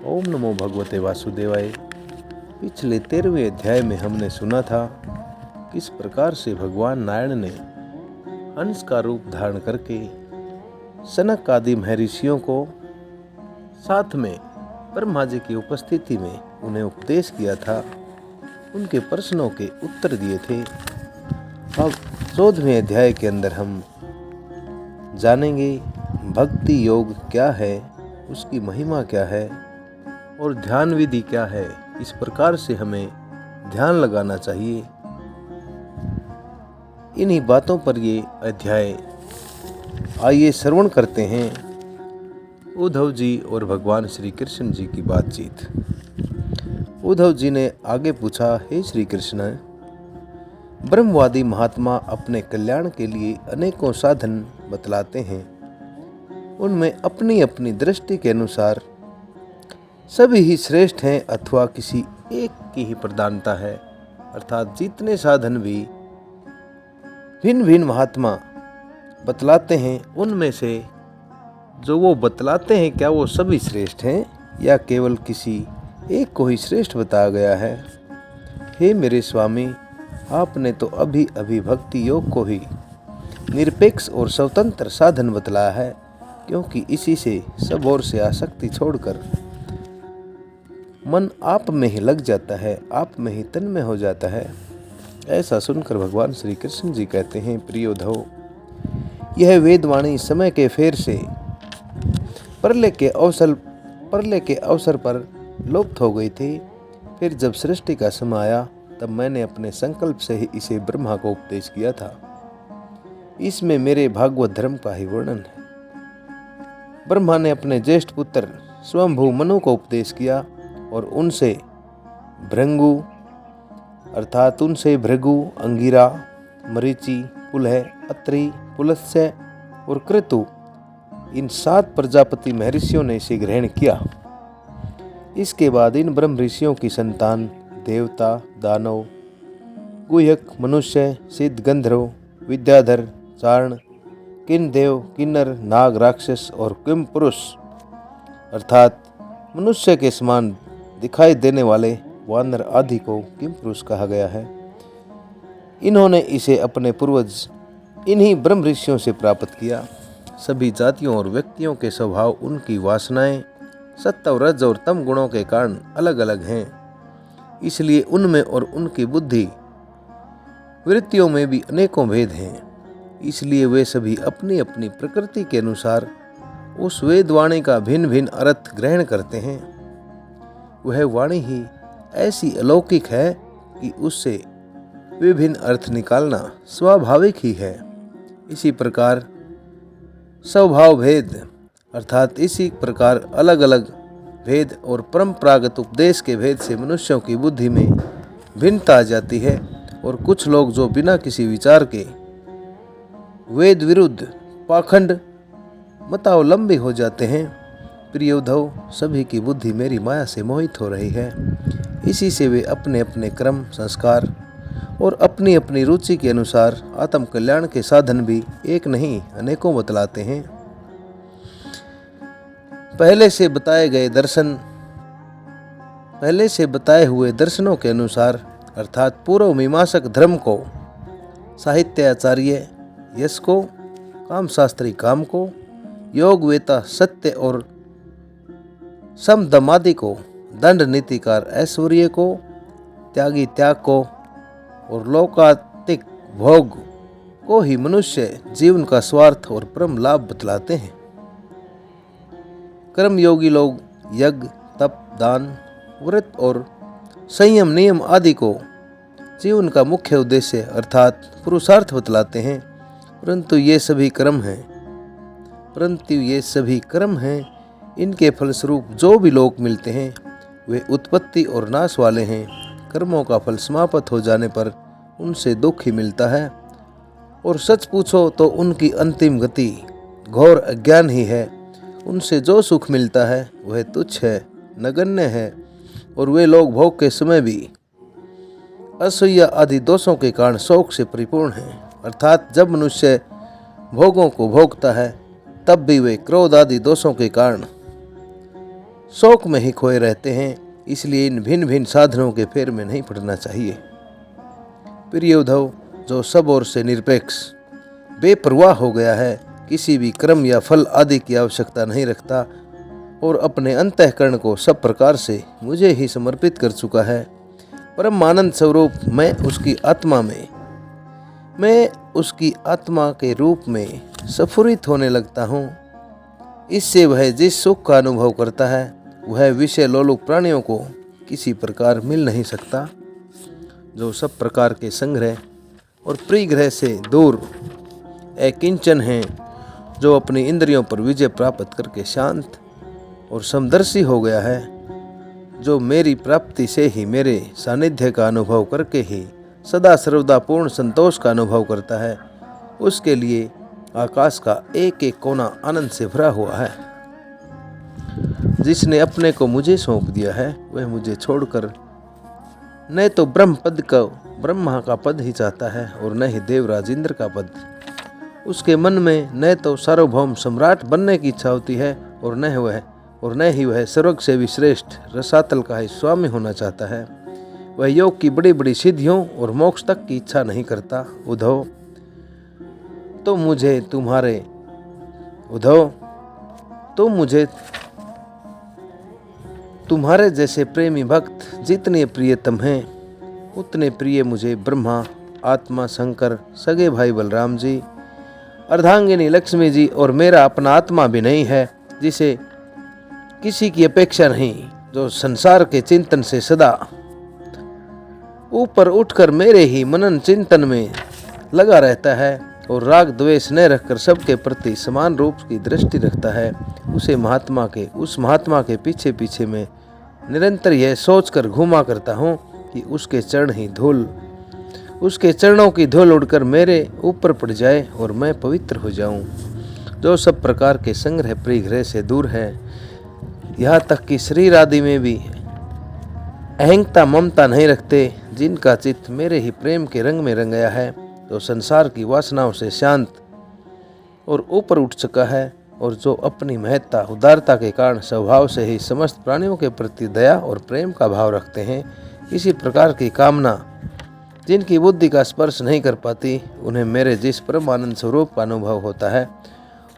ओम नमो भगवते वासुदेवाय। पिछले 13वें अध्याय में हमने सुना था किस प्रकार से भगवान नारायण ने हंस का रूप धारण करके सनक आदि महर्षियों को साथ में ब्रह्मा जी की उपस्थिति में उन्हें उपदेश किया था, उनके प्रश्नों के उत्तर दिए थे। अब 14वें अध्याय के अंदर हम जानेंगे भक्ति योग क्या है, उसकी महिमा क्या है और ध्यान विधि क्या है, इस प्रकार से हमें ध्यान लगाना चाहिए। इन्हीं बातों पर ये अध्याय आइए श्रवण करते हैं। उद्धव जी और भगवान श्री कृष्ण जी की बातचीत। उद्धव जी ने आगे पूछा, हे श्री कृष्ण, ब्रह्मवादी महात्मा अपने कल्याण के लिए अनेकों साधन बतलाते हैं। उनमें अपनी अपनी दृष्टि के अनुसार सभी ही श्रेष्ठ हैं अथवा किसी एक की ही प्रधानता है, अर्थात जितने साधन भी भिन्न भिन्न महात्मा बतलाते हैं उनमें से जो वो बतलाते हैं क्या वो सभी श्रेष्ठ हैं या केवल किसी एक को ही श्रेष्ठ बताया गया है। हे मेरे स्वामी, आपने तो अभी अभी भक्ति योग को ही निरपेक्ष और स्वतंत्र साधन बतलाया है, क्योंकि इसी से सब ओर से आसक्ति छोड़कर मन आप में ही लग जाता है, आप में ही तन्मय हो जाता है। ऐसा सुनकर भगवान श्री कृष्ण जी कहते हैं, प्रिय उद्धव, यह वेदवाणी समय के फेर से प्रलय के अवसर पर लुप्त हो गई थी। फिर जब सृष्टि का समय आया तब मैंने अपने संकल्प से ही इसे ब्रह्मा को उपदेश किया था। इसमें मेरे भागवत धर्म का ही वर्णन है। ब्रह्मा ने अपने ज्येष्ठ पुत्र स्वयंभू मनु को उपदेश किया और उनसे भृगु, अंगिरा, मरीचि, पुलह, अत्रि, पुलस्त्य और क्रतु, इन 7 प्रजापति महर्षियों ने इसे ग्रहण किया। इसके बाद इन ब्रह्म ऋषियों की संतान देवता, दानव, गुह्यक, मनुष्य, सिद्ध, गंधर्व, विद्याधर, चारण, किन्नदेव, किन्नर, नाग, राक्षस और किम पुरुष, अर्थात मनुष्य के समान दिखाई देने वाले वानर आदि को किम पुरुष कहा गया है। इन्होंने इसे अपने पूर्वज इन्हीं ब्रह्म ऋषियों से प्राप्त किया। सभी जातियों और व्यक्तियों के स्वभाव, उनकी वासनाएं सत्व, रज और तम गुणों के कारण अलग अलग हैं। इसलिए उनमें और उनकी बुद्धि वृत्तियों में भी अनेकों भेद हैं। इसलिए वे सभी अपनी अपनी प्रकृति के अनुसार उस वेदवाणी का भिन्न भिन्न अर्थ ग्रहण करते हैं। वह वाणी ही ऐसी अलौकिक है कि उससे विभिन्न अर्थ निकालना स्वाभाविक ही है। इसी प्रकार स्वभाव भेद, अर्थात इसी प्रकार अलग अलग भेद और परंपरागत उपदेश के भेद से मनुष्यों की बुद्धि में भिन्नता आ जाती है और कुछ लोग जो बिना किसी विचार के वेद विरुद्ध पाखंड मतावलंबी हो जाते हैं। प्रिय उद्धव, सभी की बुद्धि मेरी माया से मोहित हो रही है। इसी से वे अपने अपने क्रम, संस्कार और अपनी अपनी रुचि के अनुसार आत्म कल्याण के साधन भी एक नहीं अनेकों बतलाते हैं। पहले से बताए हुए दर्शनों के अनुसार, अर्थात पूर्व मीमांसक धर्म को, साहित्याचार्य यश को, कामशास्त्री काम को, योग वेता सत्य और समदमादि को, दंड नीतिकार ऐश्वर्य को, त्यागी त्याग को और लौकिक भोग को ही मनुष्य जीवन का स्वार्थ और परम लाभ बतलाते हैं। कर्मयोगी लोग यज्ञ, तप, दान, व्रत और संयम, नियम आदि को जीवन का मुख्य उद्देश्य अर्थात पुरुषार्थ बतलाते हैं। परंतु ये सभी कर्म हैं। इनके फलस्वरूप जो भी लोक मिलते हैं वे उत्पत्ति और नाश वाले हैं। कर्मों का फल समाप्त हो जाने पर उनसे दुख ही मिलता है और सच पूछो तो उनकी अंतिम गति घोर अज्ञान ही है। उनसे जो सुख मिलता है वह तुच्छ है, नगण्य है और वे लोग भोग के समय भी असूया आदि दोषों के कारण शोक से परिपूर्ण हैं। अर्थात जब मनुष्य भोगों को भोगता है तब भी वे क्रोध आदि दोषों के कारण शौक में ही खोए रहते हैं, इसलिए इन भिन्न भिन्न साधनों के फेर में नहीं पड़ना चाहिए। प्रिय उद्धव, जो सब ओर से निरपेक्ष बेपरवाह हो गया है, किसी भी क्रम या फल आदि की आवश्यकता नहीं रखता और अपने अंतःकरण को सब प्रकार से मुझे ही समर्पित कर चुका है, परम आनंद स्वरूप मैं उसकी आत्मा के रूप में स्फुरित होने लगता हूँ। इससे वह जिस सुख का अनुभव करता है वह विषय लोलुप प्राणियों को किसी प्रकार मिल नहीं सकता। जो सब प्रकार के संग्रह और परिग्रह से दूर अकिंचन हैं, जो अपनी इंद्रियों पर विजय प्राप्त करके शांत और समदर्शी हो गया है, जो मेरी प्राप्ति से ही मेरे सानिध्य का अनुभव करके ही सदा सर्वदा पूर्ण संतोष का अनुभव करता है, उसके लिए आकाश का एक एक कोना आनंद से भरा हुआ है। जिसने अपने को मुझे सौंप दिया है वह मुझे छोड़कर न तो ब्रह्मा का पद ही चाहता है और न ही देवराज इंद्र का पद। उसके मन में न तो सार्वभौम सम्राट बनने की इच्छा होती है और न ही वह स्वर्ग से भी श्रेष्ठ रसातल का ही स्वामी होना चाहता है। वह योग की बड़ी बड़ी सिद्धियों और मोक्ष तक की इच्छा नहीं करता। उद्धव, तो मुझे तुम्हारे जैसे प्रेमी भक्त जितने प्रियतम हैं उतने प्रिय मुझे ब्रह्मा, आत्मा शंकर, सगे भाई बलराम जी, अर्धांगिनी लक्ष्मी जी और मेरा अपना आत्मा भी नहीं है, जिसे किसी की अपेक्षा नहीं, जो संसार के चिंतन से सदा ऊपर उठकर मेरे ही मनन चिंतन में लगा रहता है और राग द्वेष न रखकर सबके प्रति समान रूप की दृष्टि रखता है। उस महात्मा के पीछे पीछे मैं निरंतर यह सोचकर घूमा करता हूँ कि उसके चरणों की धूल उड़कर मेरे ऊपर पड़ जाए और मैं पवित्र हो जाऊं। जो सब प्रकार के संग्रह परिग्रह से दूर है, यहाँ तक कि शरीर आदि में भी अहंता ममता नहीं रखते, जिनका चित्त मेरे ही प्रेम के रंग में रंगाया है, जो संसार की वासनाओं से शांत और ऊपर उठ चुका है और जो अपनी महत्ता उदारता के कारण स्वभाव से ही समस्त प्राणियों के प्रति दया और प्रेम का भाव रखते हैं। किसी प्रकार की कामना जिनकी बुद्धि का स्पर्श नहीं कर पाती, उन्हें मेरे जिस परम आनंद स्वरूप का अनुभव होता है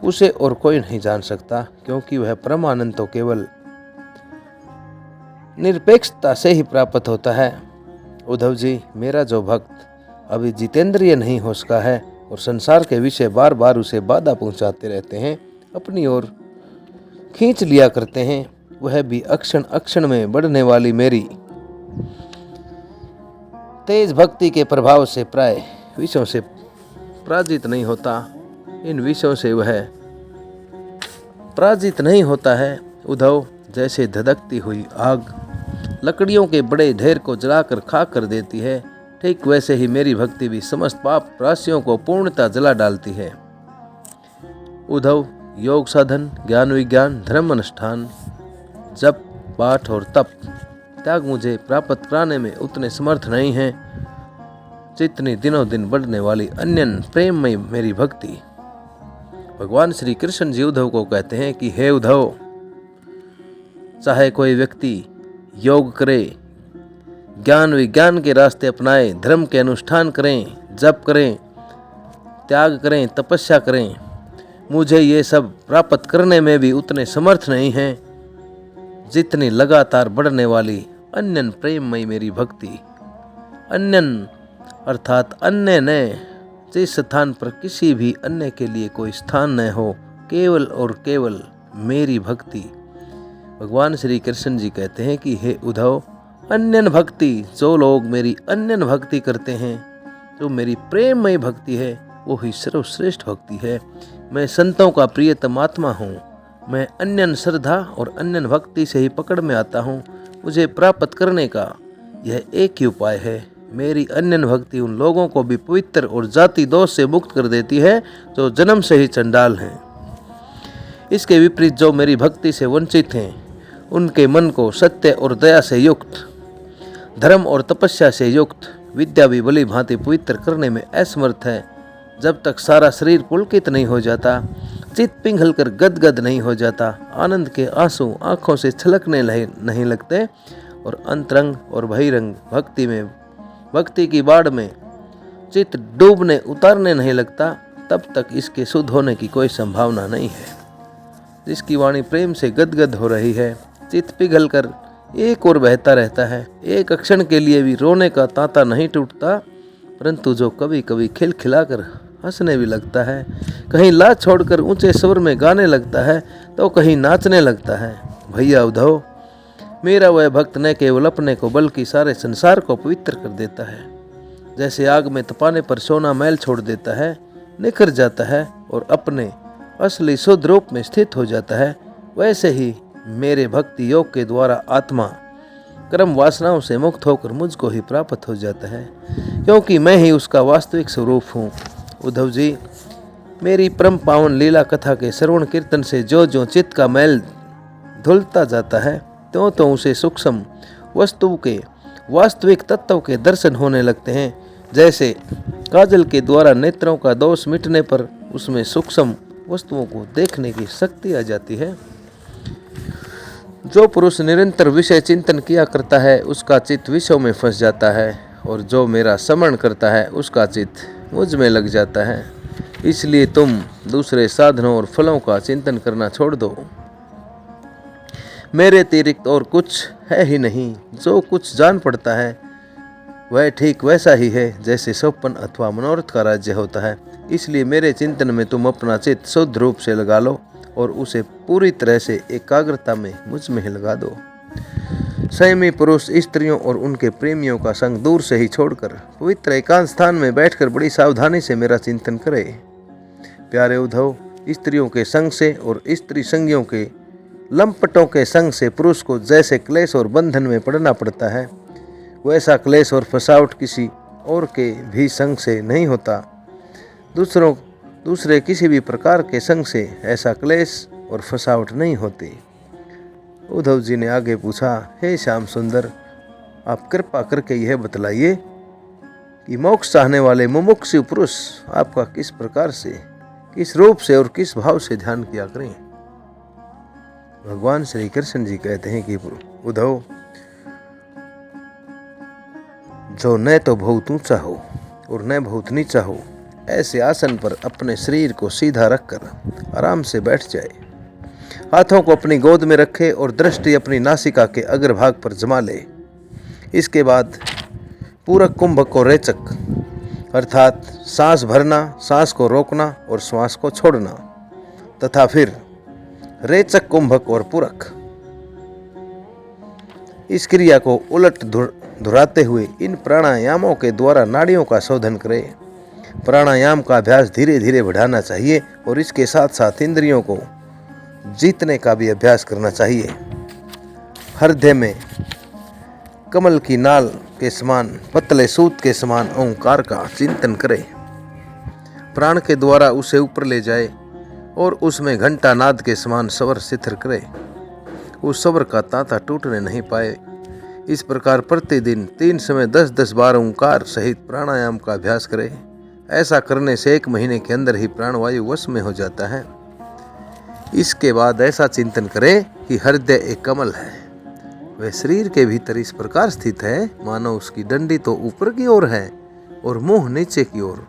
उसे और कोई नहीं जान सकता, क्योंकि वह परम आनंद तो केवल निरपेक्षता से ही प्राप्त होता है। उद्धव जी, मेरा जो भक्त अभी जितेंद्रिय नहीं हो सका है और संसार के विषय बार बार उसे बाधा पहुंचाते रहते हैं, अपनी ओर खींच लिया करते हैं, वह भी अक्षण अक्षण में बढ़ने वाली मेरी तेज भक्ति के प्रभाव से प्राय विषयों से पराजित नहीं होता। इन विषयों से वह पराजित नहीं होता है। उद्धव, जैसे धधकती हुई आग लकड़ियों के बड़े ढेर को जलाकर खाक कर देती है, ठीक वैसे ही मेरी भक्ति भी समस्त पाप राशियों को पूर्णतः जला डालती है। उद्धव, योग साधन, ज्ञान विज्ञान, धर्म अनुष्ठान, जप पाठ और तप त्याग मुझे प्राप्त कराने में उतने समर्थ नहीं हैं जितनी दिनों दिन बढ़ने वाली अन्यन प्रेममयी मेरी भक्ति। भगवान श्री कृष्ण जी उद्धव को कहते हैं कि हे उद्धव, चाहे कोई व्यक्ति योग करे, ज्ञान विज्ञान के रास्ते अपनाए, धर्म के अनुष्ठान करें, जप करें, त्याग करें, तपस्या करें, मुझे ये सब प्राप्त करने में भी उतने समर्थ नहीं हैं जितनी लगातार बढ़ने वाली अन्यन प्रेममयी मेरी भक्ति। अन्यन अर्थात अन्य न, जिस स्थान पर किसी भी अन्य के लिए कोई स्थान न हो, केवल और केवल मेरी भक्ति। भगवान श्री कृष्ण जी कहते हैं कि हे उद्धव, अन्यन भक्ति, जो लोग मेरी अन्यन भक्ति करते हैं, जो मेरी प्रेममयी भक्ति है, वो ही सर्वश्रेष्ठ भक्ति है। मैं संतों का प्रियतम आत्मा हूँ। मैं अन्यन श्रद्धा और अन्यन भक्ति से ही पकड़ में आता हूँ। मुझे प्राप्त करने का यह एक ही उपाय है। मेरी अन्यन भक्ति उन लोगों को भी पवित्र और जाति दोष से मुक्त कर देती है जो जन्म से ही चंडाल हैं। इसके विपरीत जो मेरी भक्ति से वंचित हैं, उनके मन को सत्य और दया से युक्त, धर्म और तपस्या से युक्त, विद्या भी भली भांति पवित्र करने में असमर्थ है। जब तक सारा शरीर पुलकित नहीं हो जाता, चित पिघलकर गदगद नहीं हो जाता, आनंद के आंसू आंखों से छलकने नहीं लगते और अंतरंग और बहिरंग भक्ति की बाढ़ में चित डूबने उतारने नहीं लगता, तब तक इसके शुद्ध होने की कोई संभावना नहीं है। जिसकी वाणी प्रेम से गदगद हो रही है, चित पिघलकर एक और बहता रहता है, एक क्षण के लिए भी रोने का तांता नहीं टूटता, परंतु जो कभी कभी खिलखिलाकर हंसने भी लगता है, कहीं लाज छोड़कर ऊंचे स्वर में गाने लगता है तो कहीं नाचने लगता है। भैया उद्धव, मेरा वह भक्त न केवल अपने को बल्कि सारे संसार को पवित्र कर देता है। जैसे आग में तपाने पर सोना मैल छोड़ देता है, निखर जाता है और अपने असली शुद्ध रूप में स्थित हो जाता है, वैसे ही मेरे भक्ति योग के द्वारा आत्मा कर्म वासनाओं से मुक्त होकर मुझको ही प्राप्त हो जाता है, क्योंकि मैं ही उसका वास्तविक स्वरूप हूँ। उद्धव जी, मेरी परम पावन लीला कथा के श्रवण कीर्तन से जो चित्त का मैल धुलता जाता है, तो उसे सूक्ष्म वस्तु के वास्तविक तत्व के दर्शन होने लगते हैं। जैसे काजल के द्वारा नेत्रों का दोष मिटने पर उसमें सूक्ष्म वस्तुओं को देखने की शक्ति आ जाती है। जो पुरुष निरंतर विषय चिंतन किया करता है, उसका चित्त विषयों में फंस जाता है, और जो मेरा स्मरण करता है उसका चित्त मुझ में लग जाता है। इसलिए तुम दूसरे साधनों और फलों का चिंतन करना छोड़ दो। मेरे अतिरिक्त और कुछ है ही नहीं। जो कुछ जान पड़ता है वह ठीक वैसा ही है जैसे स्वप्न अथवा मनोरथ का राज्य होता है। इसलिए मेरे चिंतन में तुम अपना चित्त शुद्ध रूप से लगा लो और उसे पूरी तरह से एकाग्रता में मुझ में ही लगा दो। संयमी पुरुष स्त्रियों और उनके प्रेमियों का संग दूर से ही छोड़कर पवित्र एकांत स्थान में बैठकर बड़ी सावधानी से मेरा चिंतन करे। प्यारे उद्धव, स्त्रियों के संग से और स्त्री संगियों के लंपटों के संग से पुरुष को जैसे क्लेश और बंधन में पड़ना पड़ता है, वैसा क्लेश और फसावट किसी और के भी संग से नहीं होता। दूसरे किसी भी प्रकार के संग से ऐसा क्लेश और फसावट नहीं होती। उद्धव जी ने आगे पूछा, हे श्याम सुंदर, आप कृपा करके यह बतलाइए कि मोक्ष चाहने वाले मुमुक्षु पुरुष आपका किस प्रकार से, किस रूप से और किस भाव से ध्यान किया करें। भगवान श्री कृष्ण जी कहते हैं कि उद्धव, जो न तो बहुत ऊंचा हो और न बहुत नीचा हो, ऐसे आसन पर अपने शरीर को सीधा रखकर आराम से बैठ जाए। हाथों को अपनी गोद में रखे और दृष्टि अपनी नासिका के अग्रभाग पर जमा ले। इसके बाद पूरक कुंभक और रेचक अर्थात सांस भरना, सांस को रोकना और श्वास को छोड़ना, तथा फिर रेचक, कुंभक और पूरक, इस क्रिया को उलट दोहराते हुए इन प्राणायामों के द्वारा नाड़ियों का शोधन करें। प्राणायाम का अभ्यास धीरे धीरे बढ़ाना चाहिए और इसके साथ साथ इंद्रियों को जीतने का भी अभ्यास करना चाहिए। हृदय में कमल की नाल के समान, पतले सूत के समान ओंकार का चिंतन करें। प्राण के द्वारा उसे ऊपर ले जाए और उसमें घंटा नाद के समान स्वर शिथिर करे। उस स्वर का तांता टूटने नहीं पाए। इस प्रकार प्रतिदिन 3 समय 10-10 बार ओंकार सहित प्राणायाम का अभ्यास करें। ऐसा करने से 1 महीने के अंदर ही प्राणवायु वश में हो जाता है। इसके बाद ऐसा चिंतन करें कि हृदय एक कमल है, वह शरीर के भीतर इस प्रकार स्थित है मानो उसकी डंडी तो ऊपर की ओर है और मुंह नीचे की ओर।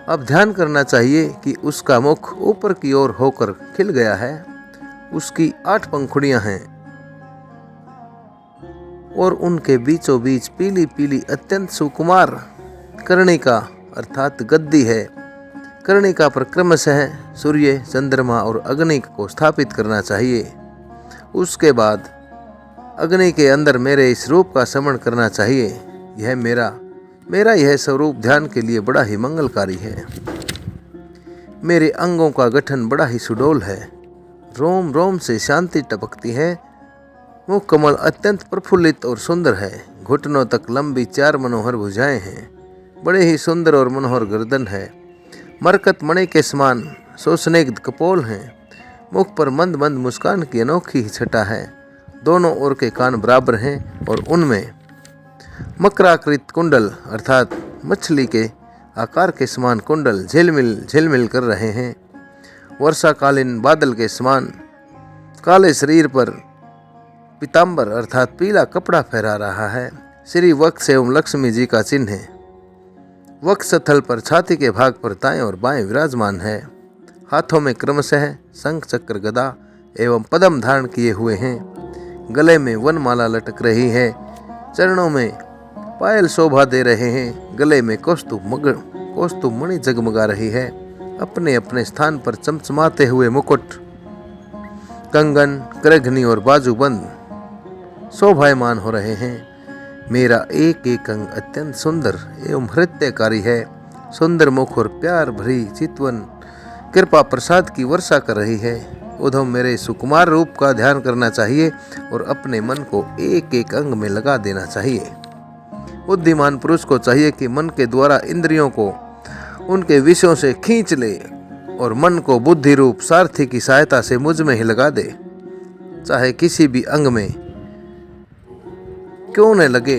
अब ध्यान करना चाहिए कि उसका मुख ऊपर की ओर होकर खिल गया है, उसकी 8 पंखुड़ियां हैं और उनके बीचों बीच पीली पीली अत्यंत सुकुमार कर्णिका अर्थात गद्दी है। कर्णिका पर क्रमशः सूर्य, चंद्रमा और अग्नि को स्थापित करना चाहिए। उसके बाद अग्नि के अंदर मेरे इस रूप का स्मरण करना चाहिए। यह मेरा यह स्वरूप ध्यान के लिए बड़ा ही मंगलकारी है। मेरे अंगों का गठन बड़ा ही सुडौल है, रोम रोम से शांति टपकती है। मुख कमल अत्यंत प्रफुल्लित और सुंदर है। घुटनों तक लंबी 4 मनोहर भुजाएं हैं। बड़े ही सुंदर और मनोहर गर्दन है। मरकत मणि के समान सुस्निग्ध कपोल हैं। मुख पर मंद मंद मुस्कान की अनोखी छटा है। दोनों ओर के कान बराबर हैं और उनमें मकराकृत कुंडल अर्थात मछली के आकार के समान कुंडल झिलमिल झिलमिल कर रहे हैं। वर्षाकालीन बादल के समान काले शरीर पर पीताम्बर अर्थात पीला कपड़ा फहरा रहा है। श्री वक्ष एवं लक्ष्मी जी का चिन्ह है। वक्ष स्थल पर छाती के भाग पर दाएं और बाएं विराजमान है। हाथों में क्रमशः शंख चक्र गदा एवं पद्म धारण किए हुए हैं। गले में वनमाला लटक रही है। चरणों में पायल शोभा दे रहे हैं। गले में कौस्तुभ मणि जगमगा रही है। अपने अपने स्थान पर चमचमाते हुए मुकुट, कंगन, करघनी और बाजूबंद शोभायमान हो रहे हैं। मेरा एक एक अंग अत्यंत सुंदर एवं हृदयकारी है। सुंदर मुख और प्यार भरी चितवन कृपा प्रसाद की वर्षा कर रही है। उद्धव मेरे सुकुमार रूप का ध्यान करना चाहिए और अपने मन को एक एक अंग में लगा देना चाहिए। बुद्धिमान पुरुष को चाहिए कि मन के द्वारा इंद्रियों को उनके विषयों से खींच ले और मन को बुद्धि रूप सारथी की सहायता से मुझ में ही लगा दे। चाहे किसी भी अंग में क्यों न लगे,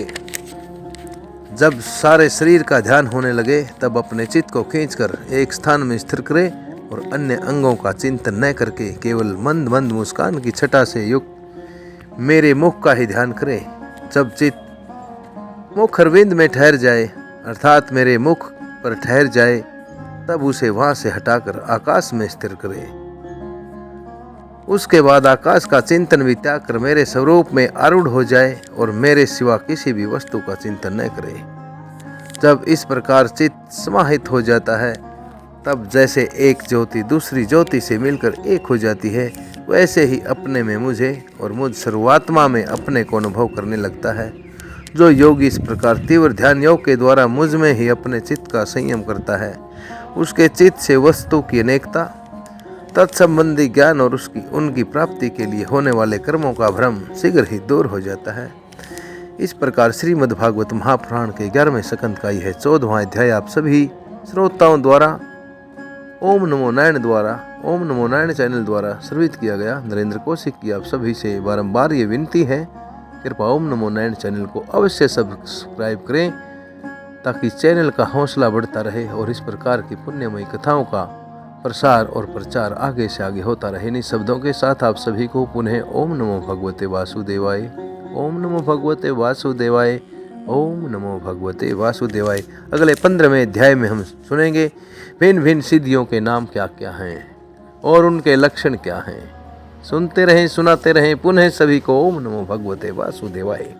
जब सारे शरीर का ध्यान होने लगे तब अपने चित्त को खींचकर एक स्थान में स्थिर करे और अन्य अंगों का चिंतन न करके केवल मंद मंद मुस्कान की छटा से युक्त मेरे मुख का ही ध्यान करे। जब चित्त मुख अरविंद में ठहर जाए अर्थात मेरे मुख पर ठहर जाए तब उसे वहां से हटाकर आकाश में स्थिर करे। उसके बाद आकाश का चिंतन भी त्याग कर मेरे स्वरूप में आरूढ़ हो जाए और मेरे सिवा किसी भी वस्तु का चिंतन न करे। जब इस प्रकार चित्त समाहित हो जाता है तब जैसे एक ज्योति दूसरी ज्योति से मिलकर एक हो जाती है, वैसे ही अपने में मुझे और मुझ सर्वात्मा में अपने को अनुभव करने लगता है। जो योगी इस प्रकार तीव्र ध्यान योग के द्वारा मुझ में ही अपने चित्त का संयम करता है, उसके चित्त से वस्तु की अनेकता, तत्संबंधी ज्ञान और उनकी प्राप्ति के लिए होने वाले कर्मों का भ्रम शीघ्र ही दूर हो जाता है। इस प्रकार श्रीमद् भागवत महापुराण के 11वें स्कंद का यह 14वां अध्याय आप सभी श्रोताओं द्वारा ओम नमो नारायण चैनल द्वारा श्रवित किया गया। नरेंद्र कौशिक की आप सभी से बारंबार ये विनती है, कृपया ओम नमो नारायण चैनल को अवश्य सब्सक्राइब करें ताकि चैनल का हौसला बढ़ता रहे और इस प्रकार की पुण्यमयी कथाओं का प्रसार और प्रचार आगे से आगे होता रहे। इन शब्दों के साथ आप सभी को पुनः ओम नमो भगवते वासुदेवाय, ओम नमो भगवते वासुदेवाय, ओम नमो भगवते वासुदेवाय। अगले 15वें अध्याय में हम सुनेंगे भिन्न भिन्न सिद्धियों के नाम क्या क्या हैं और उनके लक्षण क्या हैं। सुनते रहें, सुनाते रहें। पुनः सभी को ओम नमो भगवते वासुदेवाय।